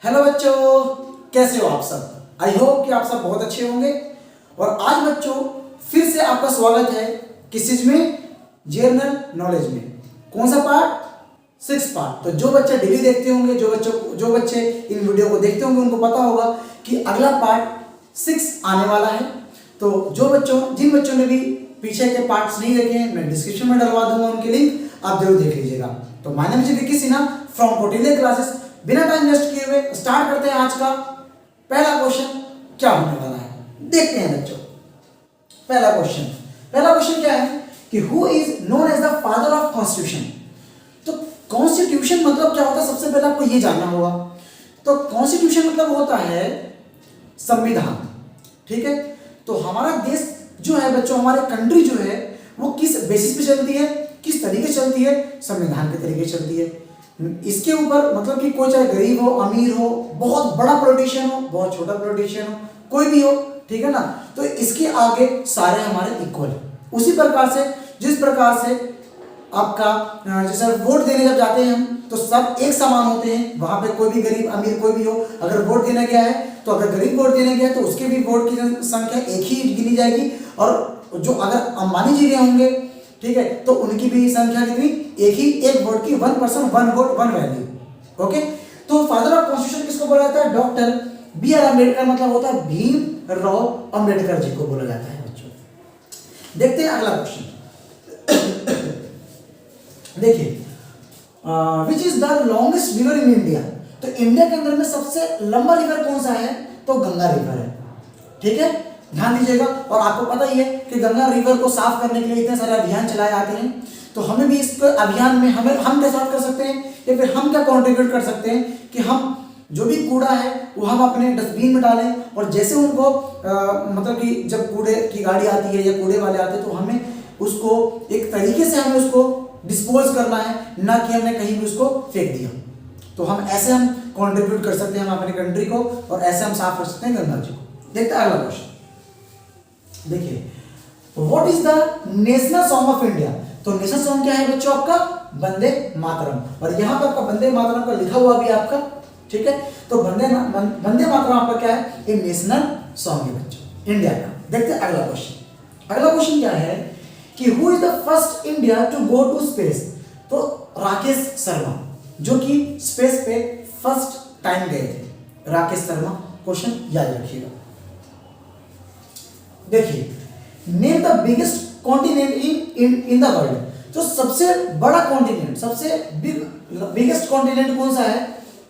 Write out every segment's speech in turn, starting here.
Hello बच्चों, कैसे हो आप सब। आई होप कि आप सब बहुत अच्छे होंगे। और आज बच्चों फिर से आपका स्वागत है किस चीज में, जनरल नॉलेज में। कौन सा पार्ट? 6 पार्ट। तो जो बच्चे डेली देखते होंगे, जो बच्चे इन वीडियो को देखते होंगे उनको पता होगा कि अगला पार्ट 6 आने वाला है। तो जिन बच्चों ने भी पीछे के पार्ट्स नहीं देखे हैं, मैं डिस्क्रिप्शन में डलवा दूंगा उनके लिंक, आप जरूर देख लीजिएगा। तो my name is Vicky Sinha from Kautilya classes. बिना टाइम वेस्ट किए हुए स्टार्ट करते हैं आज का पहला क्वेश्चन। क्या होने वाला है देखते हैं बच्चों। पहला क्वेश्चन क्या है कि who is known as the father of constitution. तो कॉन्स्टिट्यूशन मतलब क्या होता है, सबसे पहले आपको ये जानना होगा। तो कॉन्स्टिट्यूशन मतलब होता है संविधान, ठीक है। तो हमारा देश जो है बच्चों, हमारे कंट्री जो है वो किस बेसिस पे चलती है, किस तरीके से चलती है? संविधान के तरीके से चलती है। इसके ऊपर मतलब कि कोई चाहे गरीब हो, अमीर हो, बहुत बड़ा पॉलिटिशियन हो, बहुत छोटा पॉलिटिशियन हो, कोई भी हो, ठीक है ना, तो इसके आगे सारे हमारे इक्वल है। उसी प्रकार से जिस प्रकार से आपका जैसे वोट देने जब जाते हैं हम, तो सब एक समान होते हैं। वहां पे कोई भी गरीब अमीर कोई भी हो, अगर वोट देने गया है तो अगर गरीब वोट देने गया है तो उसके भी वोट की संख्या एक ही गिनी जाएगी। और जो अगर अंबानी जी के होंगे, ठीक है, तो उनकी भी संख्या कितनी? एक वोट की, 1 पर्सन 1 वोट 1 वैल्यू। ओके। तो फादर ऑफ कॉन्स्टिट्यूशन किसको बोला जाता है? Doctor B.R. अम्बेडकर, मतलब होता है भीमराव अम्बेडकर जी को बोला जाता है बच्चों। देखते हैं अगला क्वेश्चन। देखिए, which is the longest river in India. तो इंडिया के अंदर में सबसे लंबा रिवर कौन सा है? तो गंगा रिवर है, ठीक है, ध्यान दीजिएगा। और आपको पता ही है कि गंगा रिवर को साफ करने के लिए इतने सारे अभियान चलाए जाते हैं। तो हमें भी इस अभियान में हम क्या साफ कर सकते हैं, या फिर हम क्या कॉन्ट्रीब्यूट कर सकते हैं कि हम जो भी कूड़ा है वो हम अपने डस्टबिन में डालें। और जैसे उनको मतलब कि जब कूड़े की गाड़ी आती है या कूड़े वाले आते हैं तो हमें उसको एक तरीके से हमें उसको डिस्पोज करना है, ना कि हमने कहीं भी उसको फेंक दिया। तो हम ऐसे हम कंट्रीब्यूट कर सकते हैं हम अपने कंट्री को, और ऐसे हम साफ कर सकते हैं गंगा जी को। देखते हैं अगला क्वेश्चन। देखिए, what is the national song of India. तो नेशनल सॉन्ग क्या है बच्चों? आपका वंदे मातरम। और यहाँ पर आपका वंदे मातरम का लिखा हुआ भी आपका, ठीक है। तो वंदे मातरम आपका क्या है? ये नेशनल सॉन्ग है बच्चों इंडिया का। देखते हैं अगला क्वेश्चन। अगला क्वेश्चन क्या है कि who is the first India to go to space. तो राकेश शर्मा, जो कि स्पेस पे फर्स्ट टाइम गए थे, राकेश शर्मा। क्वेश्चन याद रखिएगा। देखिए, name the biggest continent in the world. तो सबसे बड़ा कॉन्टिनेंट, सबसे बिगेस्ट कॉन्टिनेंट कौन सा है,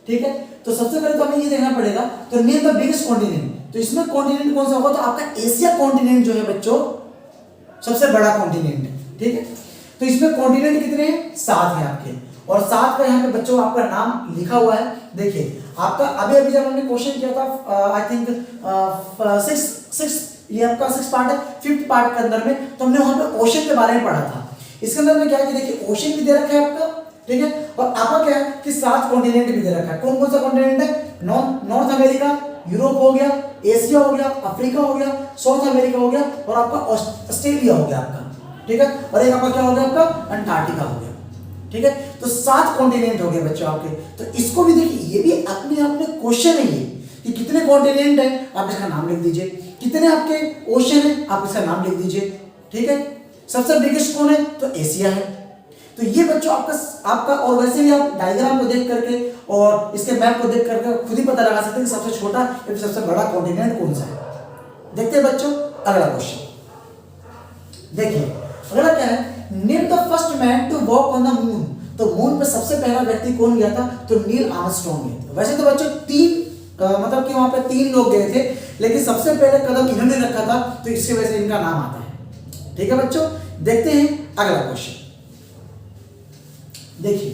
ठीक है। तो सबसे पहले तो हमें ये देखना पड़ेगा, तो नेम द बिगेस्ट कॉन्टिनेंट। तो इसमें कॉन्टिनेंट कौन सा होगा? तो आपका एशिया कॉन्टिनेंट जो है बच्चों सबसे बड़ा कॉन्टिनेंट है, ठीक है। तो इसमें कॉन्टिनेंट कितने हैं? 7 है आपके। और 7 का यहाँ पे बच्चों आपका नाम लिखा हुआ है। देखिए, आपका अभी जब हमने क्वेश्चन किया था, आई थिंक 6 ये आपका 6 पार्ट है, 5th पार्ट के अंदर में, तो हमने वहां पे ओशन के बारे में पढ़ा था। इसके अंदर में क्या है कि देखिए, ओशन भी दे रखा है आपका, ठीक है। और आपका क्या है कि 7 कॉन्टिनेंट भी दे रखा है। कौन कौन सा कॉन्टिनेंट है? नॉर्थ अमेरिका, यूरोप हो गया, एशिया हो गया, अफ्रीका हो गया, साउथ अमेरिका हो गया, और आपका ऑस्ट्रेलिया हो गया आपका, ठीक है। और एक आपका क्या हो गया? आपका अंटार्कटिका हो गया, ठीक है। तो 7 कॉन्टिनेंट हो गए बच्चों आपके। तो इसको भी देखिए, ये भी अपने आप में क्वेश्चन है ये कि कितने कॉन्टिनेंट है, आप इसका नाम लिख दीजिए। कितने आपके ओशन है, आप इसका नाम लिख दीजिए, ठीक है। सबसे बिगेस्ट कौन है? तो एशिया है। तो ये बच्चों आपका और वैसे भी आप डायग्राम को देख करके और इसके मैप को देख करके खुद ही पता लगा सकते हैं कि सबसे छोटा या सबसे बड़ा कॉन्टिनेंट कौन सा है। देखते हैं बच्चों अगला क्वेश्चन। देखिए, अगला क्या है? Name the first man to walk on the moon. तो मून पे सबसे पहला व्यक्ति कौन गया था? तो नील आर्मस्ट्रॉन्ग है। वैसे तो बच्चों 3 मतलब कि वहां पे 3 लोग गए थे, लेकिन सबसे पहले कदम इन्होंने रखा था, तो इसकी वजह से इनका नाम आता है, ठीक है बच्चों। देखते हैं अगला क्वेश्चन। देखिए,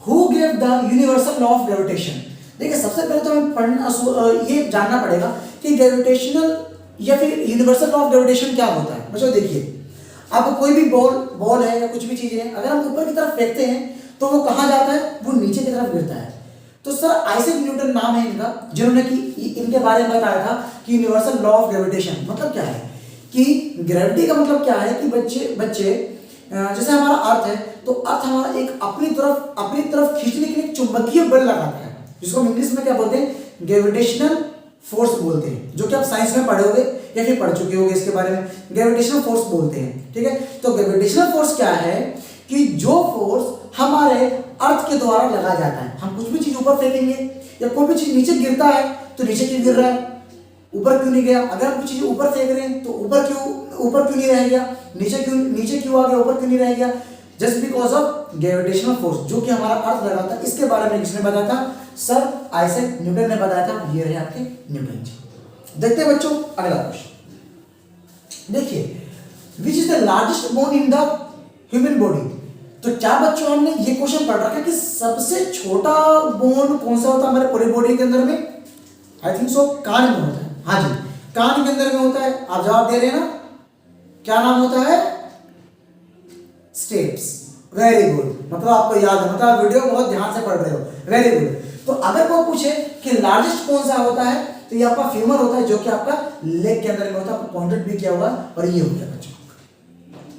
who gave the universal law of gravitation. देखिए, सबसे पहले तो हमें ये जानना पड़ेगा कि ग्रेविटेशनल या फिर यूनिवर्सल लॉ ऑफ ग्रेविटेशन क्या होता है बच्चों। देखिए, आपको कोई भी बॉल है या कुछ भी चीज है, अगर हम ऊपर की तरफ फेंकते हैं तो वो कहाँ जाता है? वो नीचे की तरफ गिरता है। तो सर आइजैक न्यूटन नाम है इनका, जिन्होंने कि इनके बारे में बताया था कि यूनिवर्सल लॉ ऑफ ग्रेविटेशन मतलब क्या है, कि ग्रेविटी का मतलब क्या है कि बच्चे जैसे हमारा अर्थ है, तो अर्थ हमारा एक अपनी तरफ खींचने के लिए चुंबकीय बल लगाता है। जिसको हम इंग्लिश में क्या बोलते हैं, ग्रेविटेशनल फोर्स बोलते हैं, जो कि आप साइंस में पढ़े होगे या फिर पढ़ चुके होगे इसके बारे में। ग्रेविटेशनल फोर्स बोलते हैं, ठीक है। तो ग्रेविटेशनल फोर्स क्या है कि जो फोर्स हमारे अर्थ के द्वारा लगाया जाता है। हम कुछ भी चीज ऊपर फेंकेंगे या कोई भी चीज नीचे गिरता है तो नीचे क्यों गिर रहा है, ऊपर क्यों नहीं गया। अगर हम कुछ चीज ऊपर फेंक रहे हैं तो ऊपर क्यों नहीं रह गया, नीचे क्यों आ गया, ऊपर क्यों नहीं रह गया, just because of gravitational force, जो कि हमारा अर्थ लगाता है। इसके बारे में किसने बताया था, सर आइजैक न्यूटन ने बताया था। ये रहे आपके न्यूटन जी। देखते हैं बच्चों अगला क्वेश्चन, देखिए which is the largest bone in the human body. तो क्या बच्चों हमने ये क्वेश्चन पढ़ रखा है कि सबसे छोटा बोन कौन सा होता है हमारे पूरे बॉडी के अंदर में, आई थिंक सो कान में होता है। हाँ जी, कान के अंदर में होता है। आप जवाब दे रहे हैं ना, क्या नाम होता है, स्टेप्स। वेरी गुड, मतलब आपको याद है, मतलब आप वीडियो बहुत ध्यान से पढ़ रहे हो, वेरी गुड। तो अगर वो पूछे कि लार्जेस्ट कौन सा होता है तो ये आपका फीमर होता है, जो कि आपका लेग के अंदर में होता है। आपको पॉइंटेड भी किया होगा और ये हो गया बच्चों,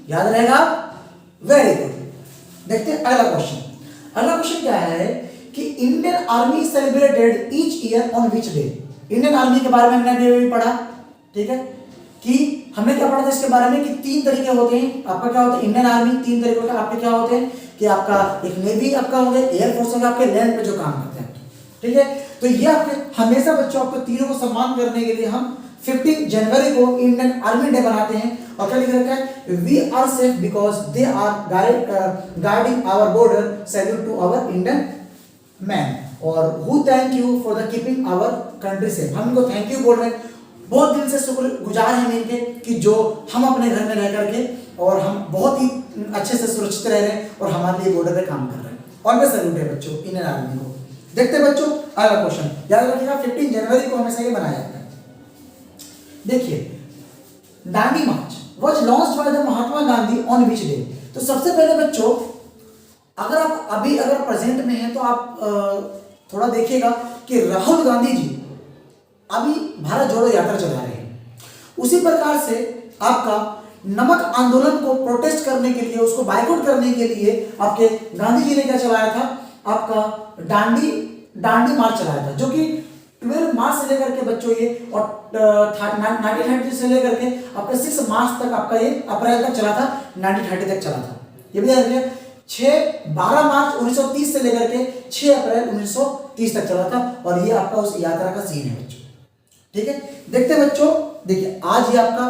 याद रहेगा, वेरी गुड। देखते हैं अगला क्वेश्चन। अगला क्वेश्चन क्या है कि Indian army celebrated each year on which day. Indian army के बारे में हमने अभी पढ़ा, ठीक है, कि हमने क्या पढ़ा था इसके बारे में कि 3 तरीके होते हैं। आपका क्या होता है, इंडियन आर्मी 3 तरीके का आपके क्या होते हैं कि आपका एक नेवी आपका हो गया, एयर फोर्स होगा आपके लैंड पे जो काम करते हैं, ठीक है। तो ये आपके हमेशा बच्चों आपको तीनों को सम्मान करने के लिए हम 15 जनवरी को इंडियन आर्मी डे बनाते हैं। और क्या लिख रखा है, we are safe because they are guarding our border, salute to our Indian man, और who thank you for the keeping our country safe. हम इनको थैंक यू बोल रहे हैं, बहुत दिल से शुक्रगुजार हैं इनके कि जो हम अपने घर में रह करके और हम बहुत ही अच्छे से सुरक्षित रह रहे हैं और हमारे लिए बॉर्डर पे काम कर रहे हैं। और मैं सैल्यूट है बच्चों इंडियन आर्मी को। देखते हैं बच्चों अगला क्वेश्चन, याद रखिएगा 15 जनवरी को हमेशा ये मनाया जाता है। देखिए, Dandi march was launched by the Mahatma Gandhi on which day. तो सबसे पहले बच्चों अगर प्रेजेंट में हैं तो आप थोड़ा देखिएगा कि राहुल गांधी जी अभी भारत जोड़ो यात्रा चला रहे हैं। उसी प्रकार से आपका नमक आंदोलन को प्रोटेस्ट करने के लिए, उसको बाइकआउट करने के लिए आपके गांधी जी ने क्या चलाया था, आपका दांडी मार्च चलाया था, जो कि 12 मार्च से लेकर के बच्चों ये और 1930 से लेकर के आपका 6 मार्च तक आपका ये अप्रैल तक चला था, 1930 तक चला था। ये भी याद रखिए, 12 मार्च 1930 से लेकर के 6 अप्रैल 1930 तक चला था। और ये आपका उस यात्रा का सीन है बच्चों, ठीक है। देखते हैं बच्चों, देखिए आज ये आपका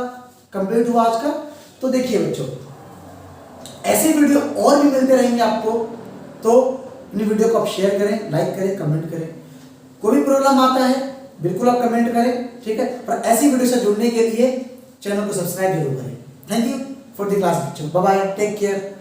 कंप्लीट हुआ आज का। तो देखिए बच्चों, ऐसे वीडियो और भी मिलते रहेंगे आपको, तो इन वीडियो को आप शेयर करें, लाइक करें, कमेंट करें। कोई भी प्रॉब्लम आता है बिल्कुल आप कमेंट करें, ठीक है। और ऐसी वीडियो से जुड़ने के लिए चैनल को सब्सक्राइब जरूर करें। Thank you for the class बच्चों, बाय बाय, टेक केयर।